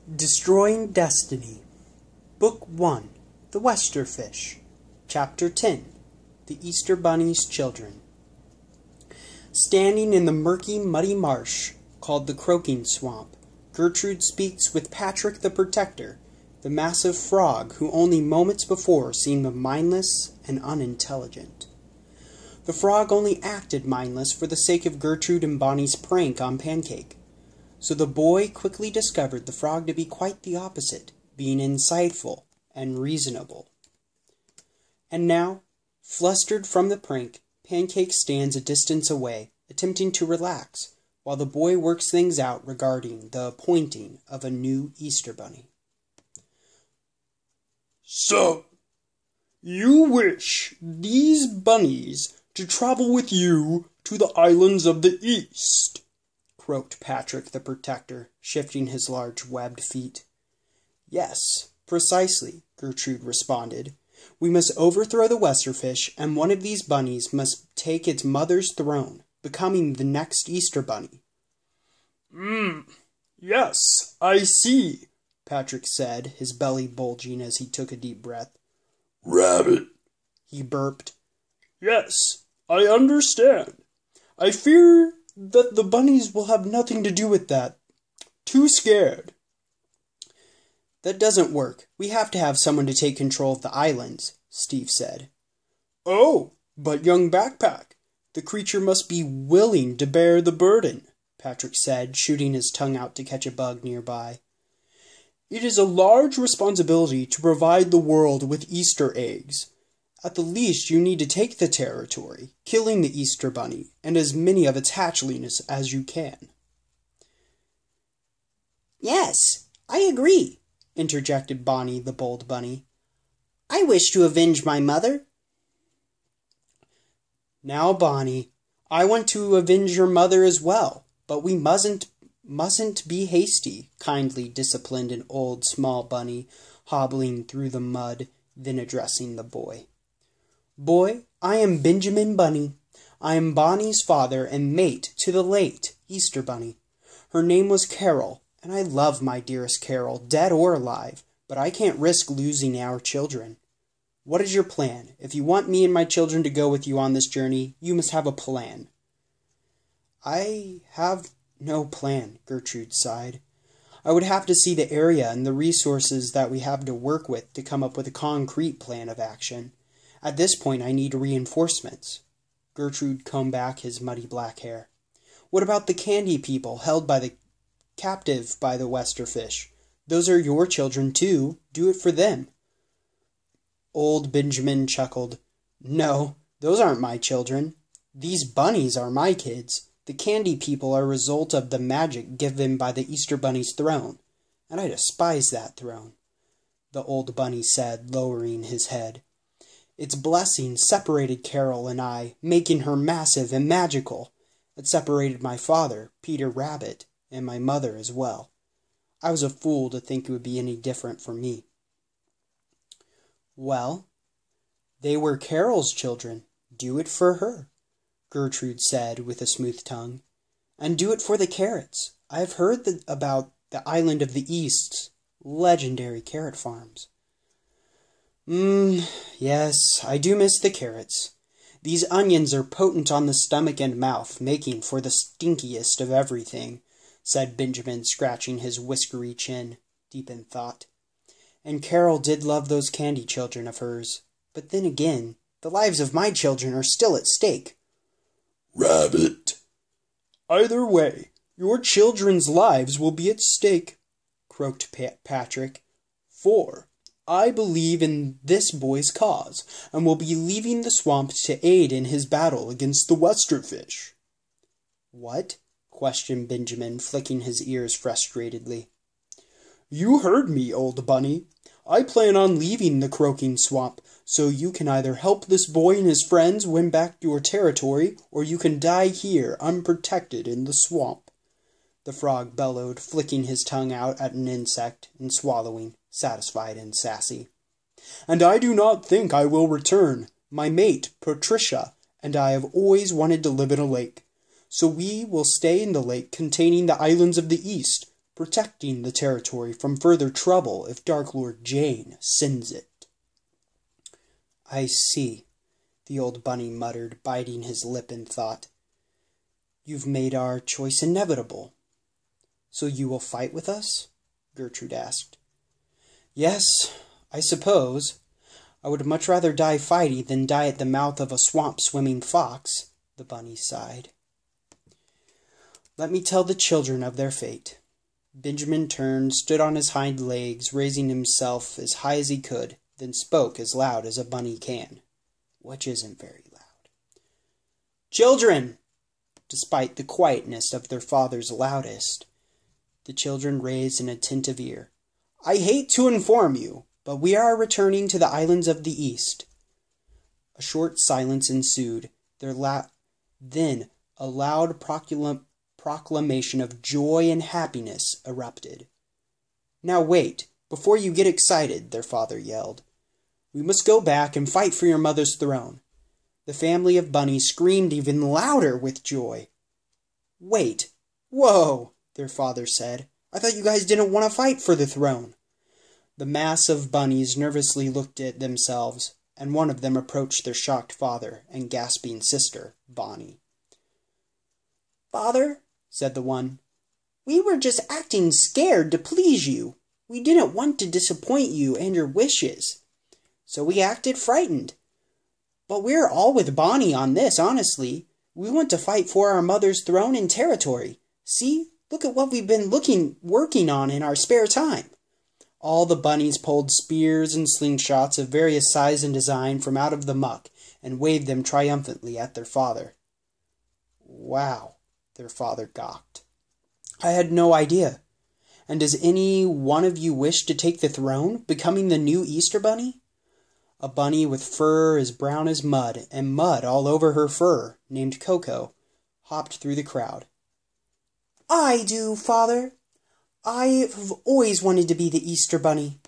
Destroying Destiny, Book 1, The Westerfish, Chapter 10, The Easter Bunnies' Children. Standing in the murky, muddy marsh, called the Croaking Swamp, Gertrude speaks with Patrick the Protector, the massive frog who only moments before seemed mindless and unintelligent. The frog only acted mindless for the sake of Gertrude and Bonny's prank on Pancake. So the boy quickly discovered the frog to be quite the opposite, being insightful and reasonable. And now, flustered from the prank, Pancake stands a distance away, attempting to relax, while the boy works things out regarding the appointing of a new Easter Bunny. So, you wish these bunnies to travel with you to the islands of the East? Croaked Patrick the Protector, shifting his large webbed feet. Yes, precisely, Gertrude responded. We must overthrow the Westerfish, and one of these bunnies must take its mother's throne, becoming the next Easter Bunny. Yes, I see, Patrick said, his belly bulging as he took a deep breath. Rabbit, he burped. Yes, I understand. I fear that the bunnies will have nothing to do with that. Too scared. That doesn't work. We have to have someone to take control of the islands, Steve said. Oh, but young Backpack, the creature must be willing to bear the burden, Patrick said, shooting his tongue out to catch a bug nearby. It is a large responsibility to provide the world with Easter eggs. At the least, you need to take the territory, killing the Easter Bunny, and as many of its hatchlings as you can. Yes, I agree, interjected Bonny the bold bunny. I wish to avenge my mother. Now, Bonny, I want to avenge your mother as well, but we mustn't be hasty, kindly disciplined an old small bunny, hobbling through the mud, then addressing the boy. Boy, I am Benjamin Bunny. I am Bonny's father and mate to the late Easter Bunny. Her name was Carol, and I love my dearest Carol, dead or alive, but I can't risk losing our children. What is your plan? If you want me and my children to go with you on this journey, you must have a plan. I have no plan, Gertrude sighed. I would have to see the area and the resources that we have to work with to come up with a concrete plan of action. At this point, I need reinforcements. Gertrude combed back his muddy black hair. What about the candy people captive by the Westerfish? Those are your children, too. Do it for them. Old Benjamin chuckled. No, those aren't my children. These bunnies are my kids. The candy people are a result of the magic given by the Easter Bunny's throne, and I despise that throne, the old bunny said, lowering his head. Its blessing separated Carol and I, making her massive and magical. It separated my father, Peter Rabbit, and my mother as well. I was a fool to think it would be any different for me. Well, they were Carol's children. Do it for her, Gertrude said with a smooth tongue. And do it for the carrots. I have heard about the island of the East's legendary carrot farms. Yes, I do miss the carrots. These onions are potent on the stomach and mouth, making for the stinkiest of everything, said Benjamin, scratching his whiskery chin, deep in thought. And Carol did love those candy children of hers. But then again, the lives of my children are still at stake. Rabbit. Either way, your children's lives will be at stake, croaked Patrick. For I believe in this boy's cause, and will be leaving the swamp to aid in his battle against the Westerfish. What? Questioned Benjamin, flicking his ears frustratedly. You heard me, old bunny. I plan on leaving the Croaking Swamp, so you can either help this boy and his friends win back your territory, or you can die here unprotected in the swamp. The frog bellowed, flicking his tongue out at an insect and swallowing, satisfied and sassy. And I do not think I will return. My mate, Patricia, and I have always wanted to live in a lake. So we will stay in the lake containing the islands of the East, protecting the territory from further trouble if Dark Lord Jane sends it." "I see," the old bunny muttered, biting his lip in thought. "You've made our choice inevitable. So you will fight with us?" Gertrude asked. "Yes, I suppose. I would much rather die fighting than die at the mouth of a swamp-swimming fox," the bunny sighed. "Let me tell the children of their fate." Benjamin turned, stood on his hind legs, raising himself as high as he could, then spoke as loud as a bunny can, which isn't very loud. "Children!" Despite the quietness of their father's loudest, the children raised an attentive ear. "I hate to inform you, but we are returning to the islands of the East." A short silence ensued. Then a loud proclamation of joy and happiness erupted. "Now wait, before you get excited," their father yelled. "We must go back and fight for your mother's throne." The family of bunnies screamed even louder with joy. "Wait, whoa," their father said. "I thought you guys didn't want to fight for the throne." The mass of bunnies nervously looked at themselves, and one of them approached their shocked father and gasping sister, Bonny. "Father," said the one, "we were just acting scared to please you. We didn't want to disappoint you and your wishes, so we acted frightened. But we're all with Bonny on this, honestly. We want to fight for our mother's throne and territory. See, look at what we've been working on in our spare time." All the bunnies pulled spears and slingshots of various size and design from out of the muck and waved them triumphantly at their father. "Wow," their father gawked. "I had no idea. And does any one of you wish to take the throne, becoming the new Easter Bunny?" A bunny with fur as brown as mud, and mud all over her fur, named Coco, hopped through the crowd. "I do, Father. I've always wanted to be the Easter Bunny."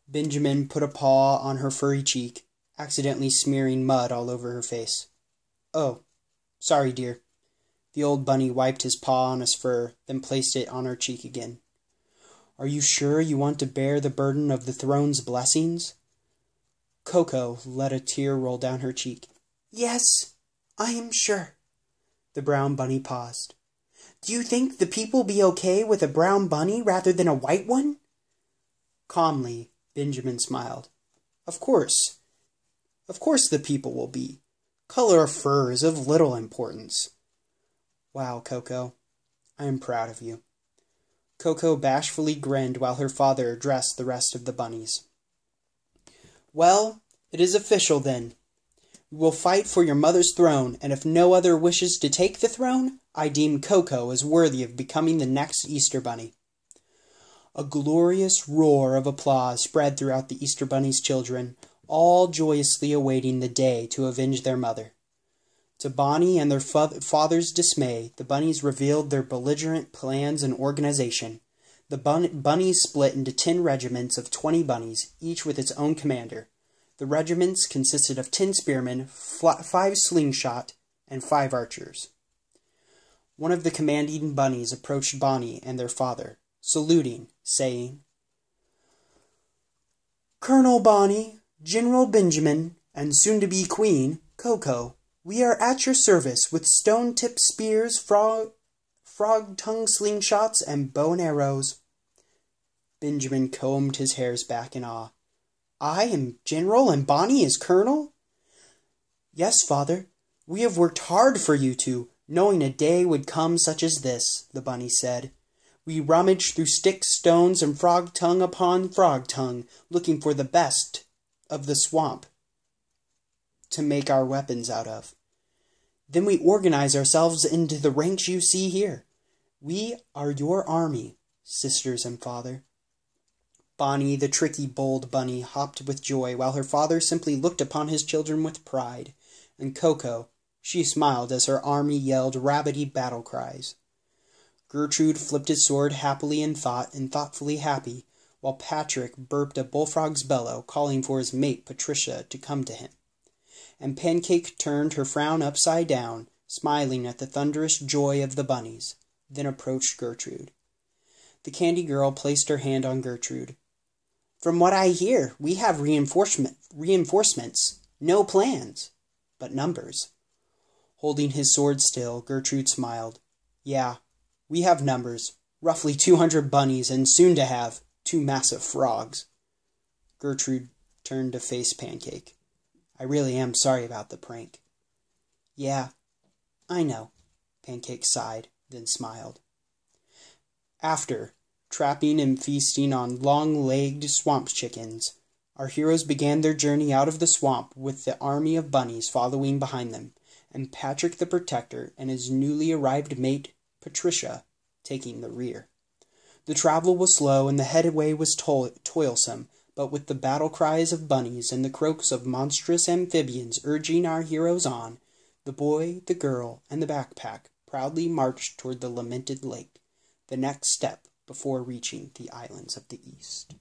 Benjamin put a paw on her furry cheek, accidentally smearing mud all over her face. "Oh, sorry, dear." The old bunny wiped his paw on his fur, then placed it on her cheek again. "Are you sure you want to bear the burden of the throne's blessings?" Coco let a tear roll down her cheek. "Yes, I am sure." The brown bunny paused. "Do you think the people be okay with a brown bunny rather than a white one?" Calmly, Benjamin smiled. Of course the people will be. Color of fur is of little importance." "Wow, Coco, I am proud of you." Coco bashfully grinned while her father addressed the rest of the bunnies. "Well, it is official then. We will fight for your mother's throne, and if no other wishes to take the throne, I deem Coco as worthy of becoming the next Easter Bunny." A glorious roar of applause spread throughout the Easter Bunny's children, all joyously awaiting the day to avenge their mother. To Bonny and their father's dismay, the bunnies revealed their belligerent plans and organization. The bunnies split into 10 regiments of 20 bunnies, each with its own commander. The regiments consisted of 10 spearmen, 5 slingshot, and 5 archers. One of the commanding bunnies approached Bonny and their father, saluting, saying, "Colonel Bonny, General Benjamin, and soon-to-be Queen, Coco, we are at your service with stone-tipped spears, frog-tongue slingshots, and bow and arrows." Benjamin combed his hairs back in awe. "I am General and Bonny is Colonel?" "Yes, Father. We have worked hard for you two, knowing a day would come such as this," the bunny said. "We rummaged through sticks, stones, and frog-tongue upon frog-tongue, looking for the best of the swamp to make our weapons out of. Then we organize ourselves into the ranks you see here. We are your army, sisters and father." Bonny, the tricky, bold bunny, hopped with joy, while her father simply looked upon his children with pride. And Coco, she smiled as her army yelled rabbity battle cries. Gertrude flipped his sword happily in thought and thoughtfully happy, while Patrick burped a bullfrog's bellow, calling for his mate Patricia to come to him. And Pancake turned her frown upside down, smiling at the thunderous joy of the bunnies, then approached Gertrude. The candy girl placed her hand on Gertrude. From what I hear, we have reinforcements, no plans, but numbers. Holding his sword still, Gertrude smiled. Yeah, we have numbers, roughly 200 bunnies, and soon to have 2 massive frogs. Gertrude turned to face Pancake. I really am sorry about the prank. Yeah, I know, Pancake sighed, then smiled. After trapping and feasting on long-legged swamp chickens, our heroes began their journey out of the swamp with the army of bunnies following behind them, and Patrick the Protector and his newly arrived mate, Patricia, taking the rear. The travel was slow and the headway was toilsome, but with the battle cries of bunnies and the croaks of monstrous amphibians urging our heroes on, the boy, the girl, and the backpack proudly marched toward the lamented lake, the next step before reaching the islands of the East.